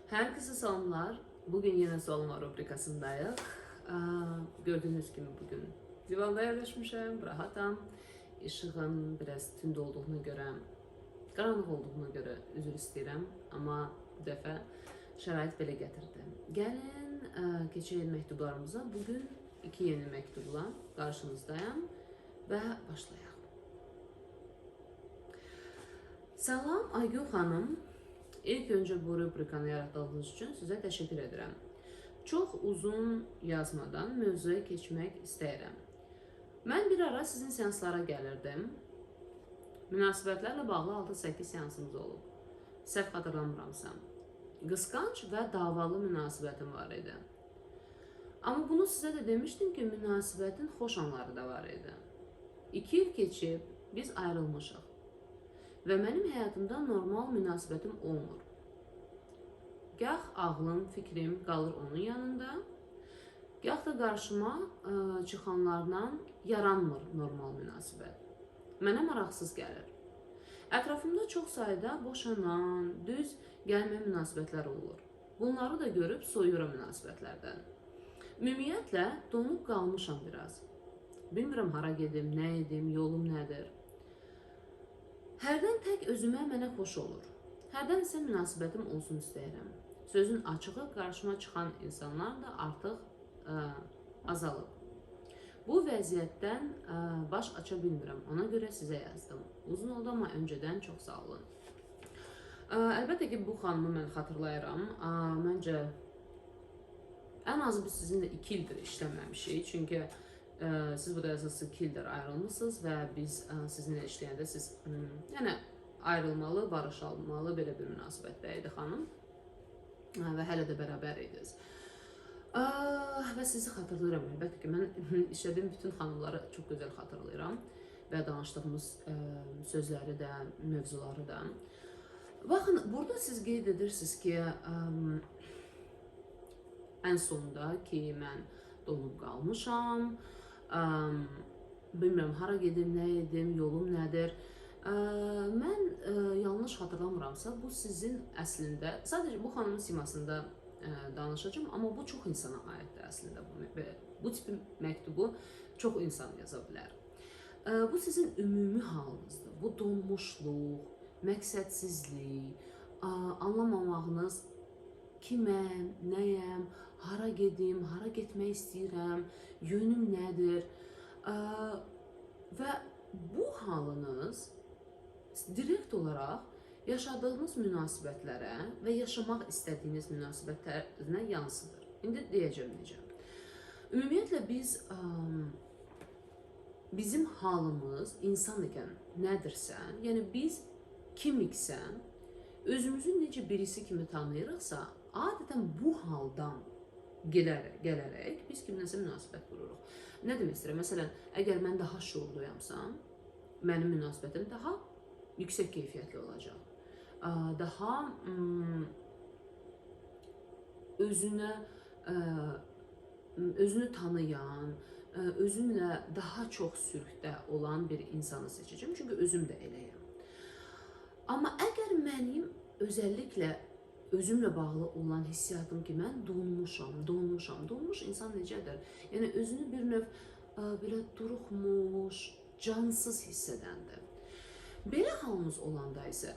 Herkese salamlar. Bugün yine Salma rubrikasındayıq. Gördüğünüz gibi bugün divanda yerleşmişim, rahatam. Işığın biraz tünd olduğuna göre, qaranlıq olduğuna göre üzr istəyirəm. Amma bu dəfə şərait belə gətirdi. Gəlin keçək məktublarımıza. Bugün iki yeni məktubla qarşınızdayım və başlayaq. Salam Aygün xanım. İlk önce bu rubrikanı yarattığınız için size teşekkür ederim. Çok uzun yazmadan mövzuya keçmək istəyirəm. Mən bir ara sizin seanslara gəlirdim. Münasibətlərlə bağlı 6-8 seansımız olub. Səhv xatırlamıramsam. Qısqanc və davalı münasibətim var idi. Amma bunu sizə də demişdim ki, münasibətin xoş anları da var idi. 2 il keçib biz ayrılmışıq. Və mənim həyatımda normal münasibətim olmur. Gah ağlım, fikrim qalır onun yanında, gah da qarşıma çıxanlarla yaranmır normal münasibət. Mənə maraqsız gəlir. Ətrafımda çox sayda boşanan, düz gəlmə münasibətlər olur. Bunları da görüb soyuram münasibətlərdən. Ümumiyyətlə, donub qalmışam biraz. Bilmirəm hara gedim, nə edim, yolum nədir. Hərdən tək özümə mənə xoş olur. Hərdən isə münasibətim olsun istəyirəm. Sözün açığı qarşıma çıxan insanlar da artıq azalıb. Bu vəziyyətdən baş aça bilmirəm. Ona görə sizə yazdım. Uzun oldu amma öncədən çox sağ olun. Əlbəttə ki, bu xanımı mən xatırlayıram. Məncə ən azı biz sizinlə 2 ildir işləməmişik. Çünki siz burada yazısı 2 ildir ayrılmışsınız və biz sizinlə işləyəndə siz yəni ayrılmalı, barışalmalı belə bir münasibətdə idi xanım və hələ də bərabər idiniz. Və sizi xatırlayıram, əlbəttə ki, mən işlədiyim bütün xanımları çox gözəl xatırlayıram və danışdığımız sözləri də, mövzuları da. Baxın, burada siz qeyd edirsiniz ki, ən sonunda ki, mən donub qalmışam, bilmirəm hara gedim, nə edim, yolum nədir. Mən yanlış xatırlamıramsa, bu sizin əslində, sadəcə bu xanımın simasında danışacağım, amma bu çox insana aiddir əslində. Bu tipi məktubu çox insan yaza bilər. Bu sizin ümumi halınızdır. Bu donmuşluq, məqsədsizlik, anlamamağınız, kiməm, nəyəm, hara gedim, hara getmək istəyirəm, yönüm nədir və bu halınız direkt olaraq yaşadığınız münasibətlərə və yaşamaq istədiyiniz münasibətlərinə yansıdır. İndi deyəcəm necə. Ümumiyyətlə bizim halımız insan ikən nədirsə, yəni biz kimiksə, özümüzü necə birisi kimi tanıyırıqsa, adətən bu haldan gələrək biz kiminləsə münasibət qururuq. Nə demək istəyirəm? Məsələn, əgər mən daha şuurluyamsam, mənim münasibətim daha yüksək keyfiyyətli olacaq. Daha özünü tanıyan, özümlə daha çox sülhdə olan bir insanı seçəcəm. Çünki özüm də eləyəm. Amma əgər mənim özəlliklə özümlə bağlı olan hissiyatım ki, mən donmuşam. Donmuş insan necədir? Yəni, özünü bir növ belə duruxmuş, cansız hiss edəndir. Belə halınız olanda isə,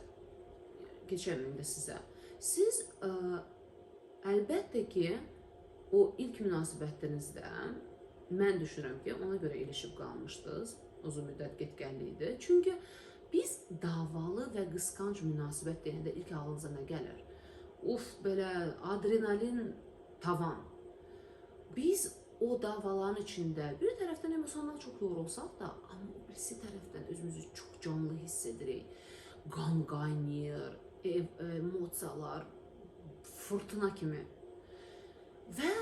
keçəm indi sizə, siz əlbəttə ki, o ilk münasibətlərinizdə mən düşünürəm ki, ona görə ilişib qalmışdınız, uzun müddət get-gəlli idi. Çünki biz davalı və qısqanc münasibət deyəndə ilk ağlınıza nə gəlir? Uf, belə adrenalin tavan. Biz o davaların içində bir tərəfdən emosional çox yorulsaq da, amma o birisi tərəfdən özümüzü çox canlı hiss edirik. Qan qaynayır, emosiyalar fırtına kimi. Və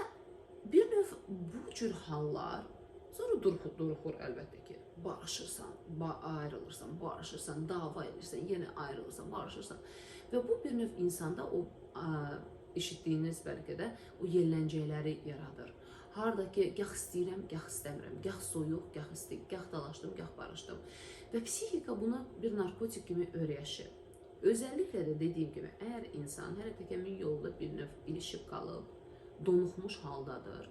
bir növ bu cür hallar sonra duruxur əlbəttə ki. Barışırsan, ayrılırsan, barışırsan, dava edirsən, yenə ayrılırsan, barışırsan. Və bu bir növ insanda o eşitdiyiniz bəlkə də o yelləncəkləri yaradır. Harda ki, gah istəyirəm, gah istəmirəm, gah soyuq, gah isti, gah dalaşdım, gah barışdım. Və psixika buna bir narkotik kimi öyrəşir. Özellikle de dediğim gibi eğer insan her tekemin yolda bir növ ilişib qalıb, donuxmuş haldadır,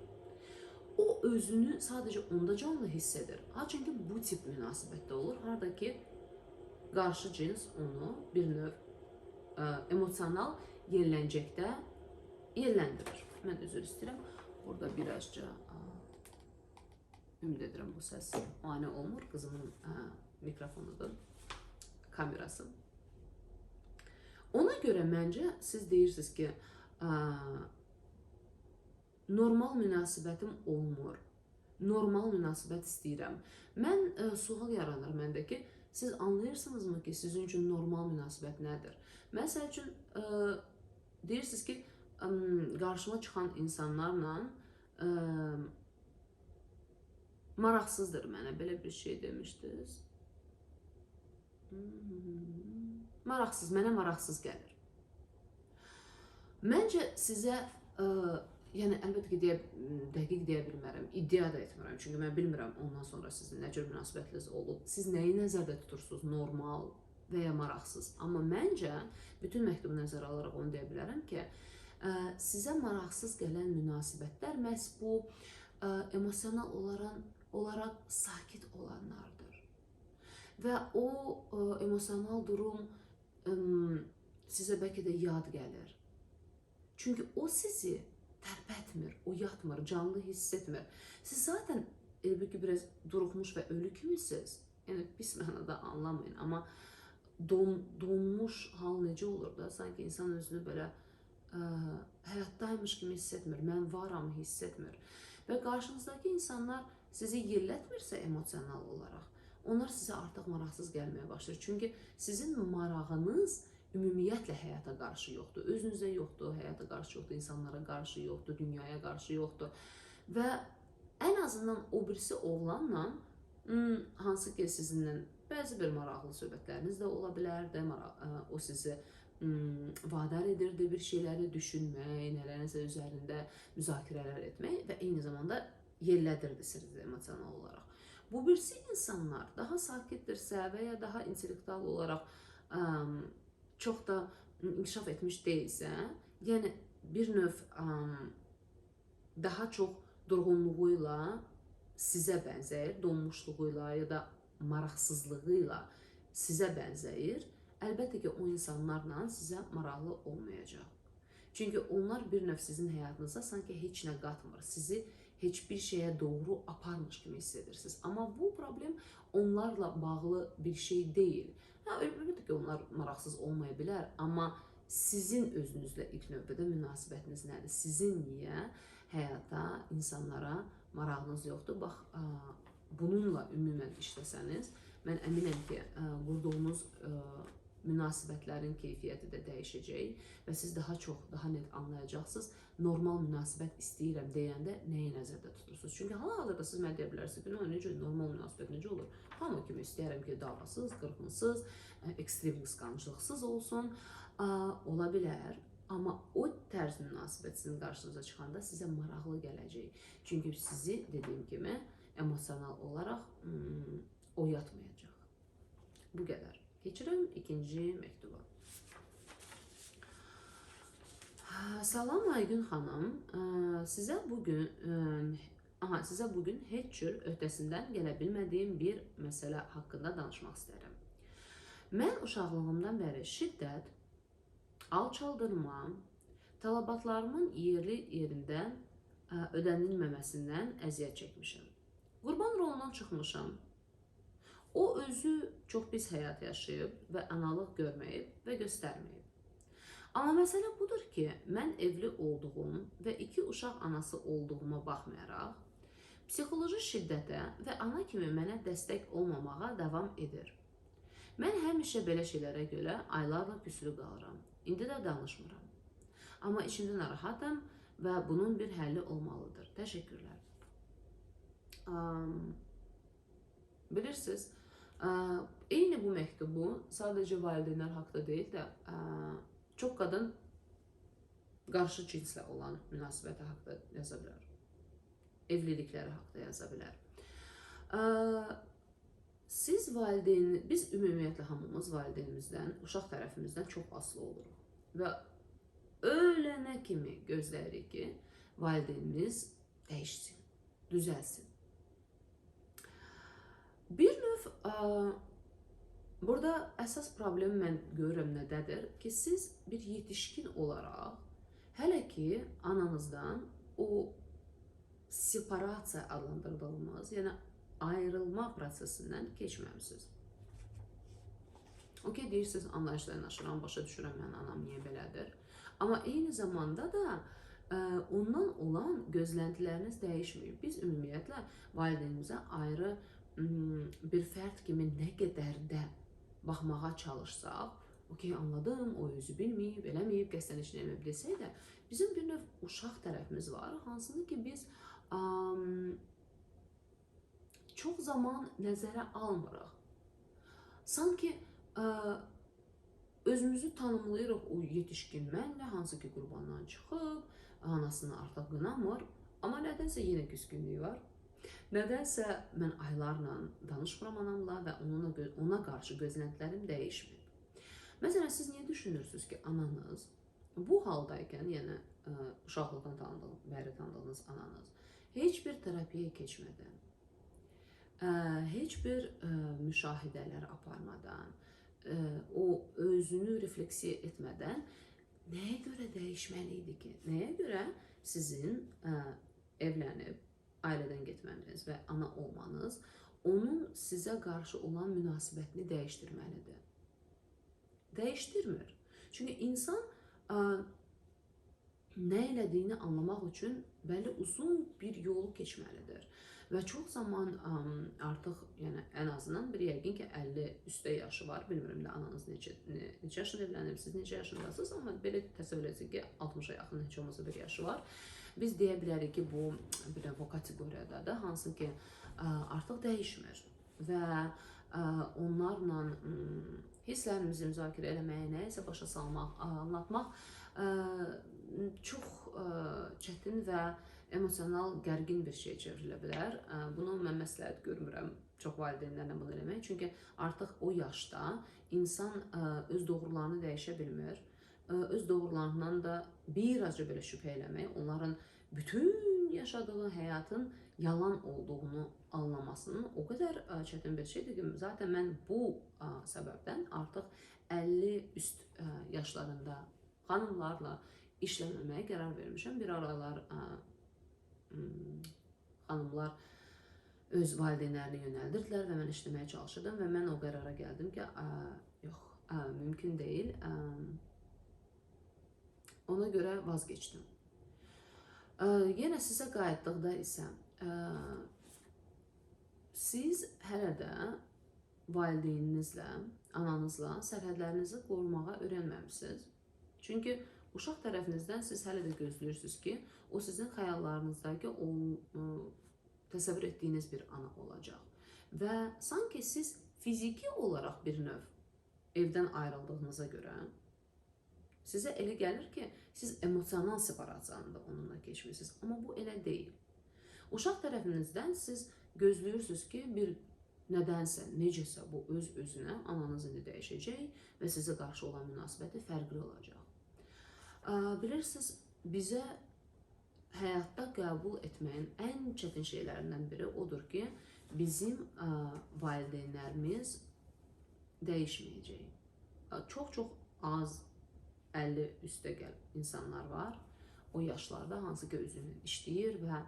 o özünü sadece onda canlı hiss edir. Çünkü bu tip münasibətdə olur, harda ki qarşı cins onu bir növ emosional yerləncəkdə yerləndirir. Mən üzr istəyirəm. Burada birazca ümid edirəm bu səs mane olmur. Qızımın mikrofonudur, kamerası. Ona görə məncə siz deyirsiniz ki, normal münasibətim olmur, normal münasibət istəyirəm. Mən sual yaranır məndə ki, siz anlayırsınızmı ki, sizin üçün normal münasibət nədir? Məsəl üçün deyirsiniz ki, qarşıma çıxan insanlarla maraqsızdır mənə, belə bir şey demişdiniz. Maraqsız, mənə maraqsız gəlir. Məncə sizə, yəni əlbəttə ki, dəqiq deyə bilmərəm, iddia da etmirəm. Çünki mən bilmirəm ondan sonra sizin nə cür münasibətiniz olub. Siz nəyi nəzərdə tutursunuz, normal və ya maraqsız. Amma məncə, bütün məktubu nəzərə alaraq onu deyə bilərəm ki, sizə maraqsız gələn münasibətlər məhz bu emosional olaraq sakit olanlardır. Və o emosional durum sizə bəlkə də yad gəlir. Çünki o sizi tərpətmir, o yatmır, canlı hiss etmir. Siz zaten elbəttə biraz duruxmuş və ölü kimisiniz. Yəni pis mənada anlamayın, amma donmuş hal necə olur da, sanki insan özünü belə həyatdaymış kimi hiss etmir, mən varam hiss etmir. Və qarşınızdakı insanlar sizi yellətmirsə emosional olaraq, onlar sizə artıq maraqsız gəlməyə başlayır. Çünki sizin marağınız ümumiyyətlə həyata qarşı yoxdur. Özünüzə yoxdur, həyata qarşı yoxdur, insanlara qarşı yoxdur, dünyaya qarşı yoxdur. Və ən azından o birisi oğlanla, hansı ki sizinlə bəzi bir maraqlı söhbətləriniz də ola bilərdi, o sizi vadar edirdi bir şeyləri düşünmək, nələrinizə üzərində müzakirələr etmək və eyni zamanda yerlədirdi sizi emosional olaraq. Bu birisi insanlar daha sakitdirsə və ya daha intellektual olaraq çox da inkişaf etmiş deyilsə, yəni bir növ daha çox durğunluğuyla sizə bənzəyir, donmuşluğuyla ya da maraqsızlığıyla sizə bənzəyir. Əlbəttə ki, o insanlarla sizə maraqlı olmayacaq. Çünki onlar bir növ sizin həyatınıza sanki heç nə qatmır, sizi heç bir şeyə doğru aparmış kimi hiss edirsiniz. Amma bu problem onlarla bağlı bir şey deyil. Əlbəttə ki, onlar maraqsız olmaya bilər, amma sizin özünüzlə ilk növbədə münasibətiniz nədir? Sizin niyə həyata, insanlara marağınız yoxdur? Bax, bununla ümumən işləsəniz, mən əminəm ki, qurduğunuz münasibətlərin keyfiyyəti də dəyişəcək və siz daha çox, daha net anlayacaqsınız. Normal münasibət istəyirəm deyəndə nəyi nəzərdə tutursunuz? Çünki hal-hazırda siz mənə deyə bilərsiniz ki, necə normal münasibət necə olur? Hamı kimi istəyərəm ki, davasız, qırğınsız, ekstrem qısqanclıqsız olsun. Ola bilər, amma o tərz münasibət sizin qarşınıza çıxanda sizə maraqlı gələcək. Çünki sizi, dediyim kimi, emosional olaraq oyatmayacaq. Bu qədər. Keçirəm ikinci məktuba. Salam Aygün xanım, sizə bugün heç cür öhdəsindən gələ bilmədiyim bir məsələ haqqında danışmaq istəyirəm. Mən uşaqlığımdan bəri şiddət, alçaldırma, tələbatlarımın yerli-yerindən ödənilməməsindən əziyyət çəkmişəm. Qurban rolundan çıxmışam. O özü çox pis həyat yaşayıb və analıq görməyib və göstərməyib. Amma məsələ budur ki, mən evli olduğum və 2 uşaq anası olduğuma baxmayaraq, psixoloji şiddətə və ana kimi mənə dəstək olmamağa davam edir. Mən həmişə belə şeylərə görə aylarla küslü qalıram. İndi də danışmıram. Amma içimdə narahatam və bunun bir həlli olmalıdır. Təşəkkürlər. Bilirsiniz, eyni bu məktubu sadəcə valideynlər haqda deyil də, çox qadın qarşı cinslə olan münasibəti haqda yaza bilər. Evlilikləri haqda yaza bilər. Siz valideyn, biz ümumiyyətlə hamımız valideynimizdən, uşaq tərəfimizdən çox asılı oluruq və ölənə kimi gözləyirik ki, valideynimiz dəyişsin, düzəlsin. Bir növ burada əsas problem mən görürəm nədədir ki, siz bir yetişkin olaraq hələ ki ananızdan o separasiya adlandırdığımız, yəni ayrılma prosesindən keçməmisiniz. Okey, deyirsiniz, anlayışla yanaşıram, başa düşürəm, mən anam niyə belədir. Amma eyni zamanda da ondan olan gözləntiləriniz dəyişməyib. Biz ümumiyyətlə valideynimizə ayrı bir fərd kimi nə qədər də baxmağa çalışsaq, okey, anladım, o özü bilməyib, eləməyib, qəsdən heç eləməyib desək də, bizim bir növ uşaq tərəfimiz var, hansını ki biz çox zaman nəzərə almırıq. Sanki özümüzü tanımlayırıq o yetişkin mənlə, hansı ki qurbandan çıxıb, anasını artıq qınamır, amma nədənsə yenə küskünlüyü var. Nədənsə mən aylarla danışmıram anamla və ona qarşı gözləntilərim dəyişmir. Məsələn, siz niyə düşünürsünüz ki, ananız bu haldaykən, yəni uşaqlıqdan bəri tanıdığınız ananız heç bir terapiyaya keçmədən, heç bir müşahidələr aparmadan, o özünü refleksiya etmədən nəyə görə dəyişməli idi ki? Nəyə görə sizin evlənib, ailədən getməniz və ana olmanız onun sizə qarşı olan münasibətini dəyişdirməlidir? Dəyişdirmir. Çünki insan nə elədiyini anlamaq üçün bəli uzun bir yolu keçməlidir. Və çox zaman artıq, yəni ən azından bir yəqin ki 50 üstə yaşı var. Bilmirəm də ananız neçə yaşında evlənib, siz neçə yaşındasınız, amma belə təsəvvür etsək ki 60-a yaxın heç olmasa bir yaşı var. Biz deyə bilərik ki bu bir o kateqoriyadadır, hansı ki artıq dəyişmir və onlarla hisslərimizi müzakirə eləməyə, nəyisə başa salmaq, anlatmaq çox çətin və emosional, gərgin bir şey çevrilə bilər. Bunu mən məsləhət görmürəm çox valideynlərlə bunu eləmək. Çünki artıq o yaşda insan öz doğrularını dəyişə bilmir. Öz doğrularından da birazca belə şübhə eləmək, onların bütün yaşadığı həyatın yalan olduğunu anlamasının o qədər çətin bir şeydir ki, zaten mən bu səbəbdən artıq 50 üst yaşlarında xanımlarla işləməməyə qərar vermişəm. Bir aralar xanımlar öz valideynlərini yönəldirdilər və mən işləməyə çalışırdım və mən o qərara gəldim ki, yox, mümkün deyil. Ona görə vazgeçdim. Yenə sizə qayıtdıqda isə siz hələ də valideyninizlə, ananızla sərhədlərinizi qorumağa öyrənməmisiniz. Çünki uşaq tərəfinizdən siz hələ də gözləyirsiniz ki, o sizin xəyallarınızdakı təsəvvür etdiyiniz bir ana olacaq. Və sanki siz fiziki olaraq bir növ evdən ayrıldığınıza görə sizə elə gəlir ki, siz emosional separasiyanı da onunla keçmişsiniz. Amma bu elə deyil. Uşaq tərəfinizdən siz gözləyirsiniz ki, bir nədənsə, necəsə bu öz-özünə ananız indi dəyişəcək və sizə qarşı olan münasibəti fərqli olacaq. Bilirsiniz, bizə həyatda qəbul etməyin ən çətin şeylərindən biri odur ki, bizim valideynlərimiz dəyişməyəcək. Çox az 50 üstə gəl insanlar var o yaşlarda, hansı ki özünü işləyir və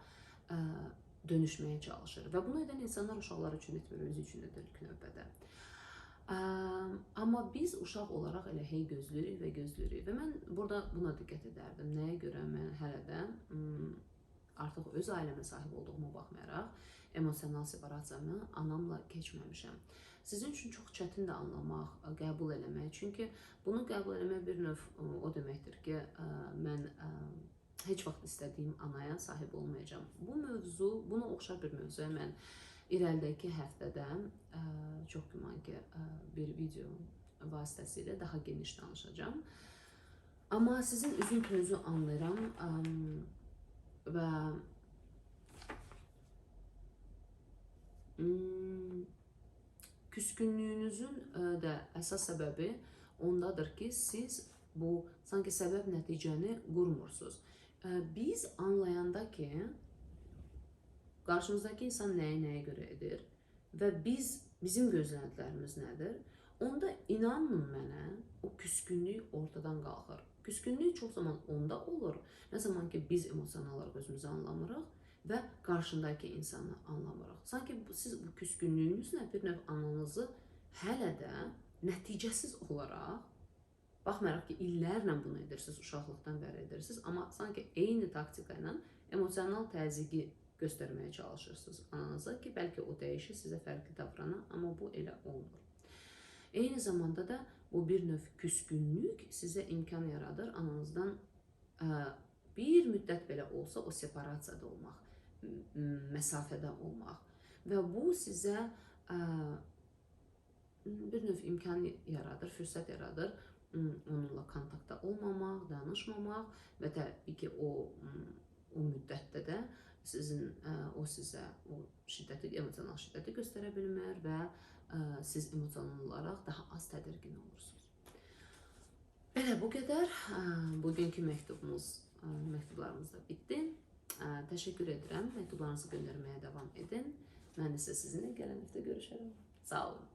dönüşməyə çalışır. Və bunu edən insanlar uşaqlar üçün etmir, özü üçün edir ilk növbədə. Amma biz uşaq olaraq elə hey gözləyirik və gözləyirik. Və mən burada buna diqqət edərdim. Nəyə görə mən hələ də artıq öz ailəmə sahib olduğuma baxmayaraq emosional separasiyanı anamla keçməmişəm. Sizin üçün çox çətindir anlamaq, qəbul eləmək. Çünki bunu qəbul eləmək bir növ o deməkdir ki, mən heç vaxt istədiyim anaya sahib olmayacağım. Bu mövzu, buna oxşar bir mövzuya mən irəlidəki həftədə çox güman ki bir video vasitəsilə daha geniş danışacağım. Amma sizin üzüntünüzü anlayıram və Küskünlüyünüzün də əsas səbəbi ondadır ki, siz bu sanki səbəb nəticəni qurmursunuz. Biz anlayanda ki, qarşımızdakı insan nəyə görə edir və bizim gözləntilərimiz nədir, onda inanın mənə, o küskünlük ortadan qalxır. Küskünlük çox zaman onda olur, nə zaman ki biz emosional olaraq özümüzü anlamırıq və qarşındakı insanı anlamırıq. Sanki siz bu küskünlüyünüzlə bir növ ananızı hələ də nəticəsiz olaraq, baxmayaraq ki, illərlə bunu edirsiniz, uşaqlıqdan bəri edirsiniz, amma sanki eyni taktika ilə emosional təzyiqi göstərməyə çalışırsınız ananıza ki, bəlkə o dəyişir sizə fərqli davrana, amma bu elə olmur. Eyni zamanda da bu bir növ küskünlük sizə imkan yaradır ananızdan bir müddət belə olsa o separasiyada olmaq, məsafədə olmaq və bu sizə bir növ imkan yaradır, fürsət yaradır onunla kontaktda olmamaq, danışmamaq və təbii ki, o müddətdə də o sizə o şiddəti, emosional şiddəti göstərə bilmir və siz emosional olaraq daha az tədirgin olursunuz. Belə bu qədər. Bugünkü məktublarımız da bitdi. Təşəkkür edirəm. Məktublarınızı göndərməyə davam edin. Mən isə sizinlə gələn həftə görüşərəm. Sağ olun.